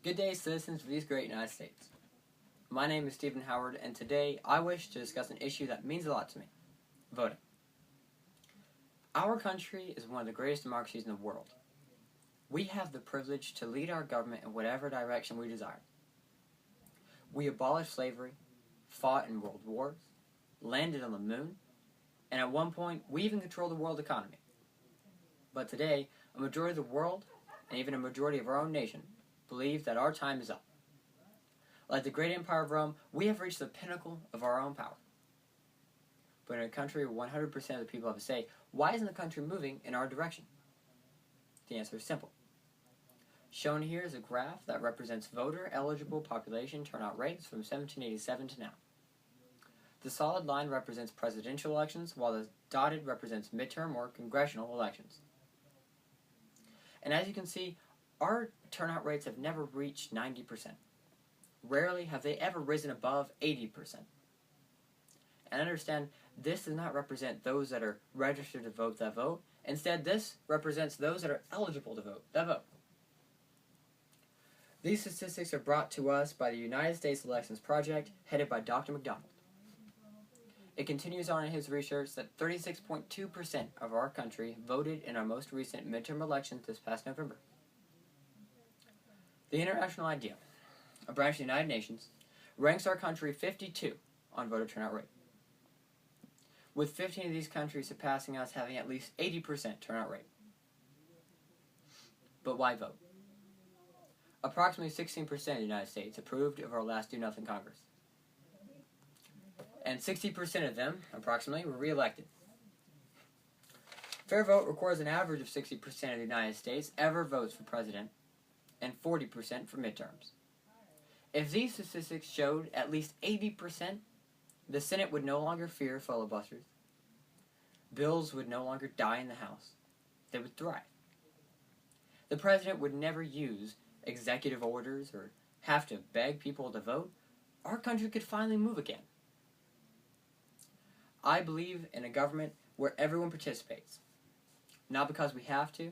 Good day, citizens of these great United States. My name is Stephen Howard, and today I wish to discuss an issue that means a lot to me: voting. Our country is one of the greatest democracies in the world. We have the privilege to lead our government in whatever direction we desire. We abolished slavery, fought in world wars, landed on the moon, and at one point we even controlled the world economy. But today, a majority of the world, and even a majority of our own nation, believe that our time is up. Like the great empire of Rome, we have reached the pinnacle of our own power. But in a country where 100% of the people have a say, why isn't the country moving in our direction? The answer is simple. Shown here is a graph that represents voter-eligible population turnout rates from 1787 to now. The solid line represents presidential elections, while the dotted represents midterm or congressional elections. And as you can see, our turnout rates have never reached 90%. Rarely have they ever risen above 80%. And understand, this does not represent those that are registered to vote that vote. Instead, this represents those that are eligible to vote that vote. These statistics are brought to us by the United States Elections Project, headed by Dr. McDonald. It continues on in his research that 36.2% of our country voted in our most recent midterm elections this past November. The International IDEA, a branch of the United Nations, ranks our country 52 on voter turnout rate, with 15 of these countries surpassing us, having at least 80% turnout rate. But why vote? Approximately 16% of the United States approved of our last Do-Nothing Congress, and 60% of them, approximately, were re-elected. Fair vote requires an average of 60% of the United States ever votes for president, and 40% for midterms. If these statistics showed at least 80%, the Senate would no longer fear filibusters. Bills would no longer die in the House. They would thrive. The president would never use executive orders or have to beg people to vote. Our country could finally move again. I believe in a government where everyone participates, not because we have to,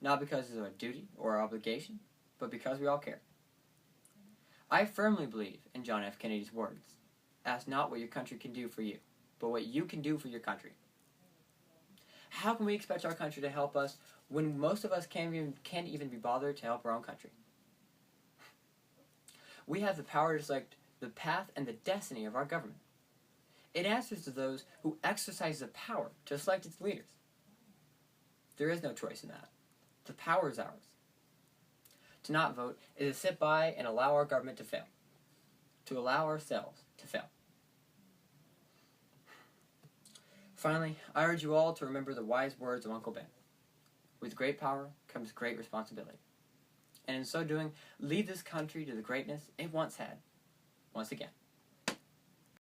not because it's our duty or our obligation, but because we all care. I firmly believe in John F. Kennedy's words: ask not what your country can do for you, but what you can do for your country. How can we expect our country to help us when most of us can't even be bothered to help our own country? We have the power to select the path and the destiny of our government. It answers to those who exercise the power to select its leaders. There is no choice in that. The power is ours. To not vote is to sit by and allow our government to fail. To allow ourselves to fail. Finally, I urge you all to remember the wise words of Uncle Ben. With great power comes great responsibility. And in so doing, lead this country to the greatness it once had, once again.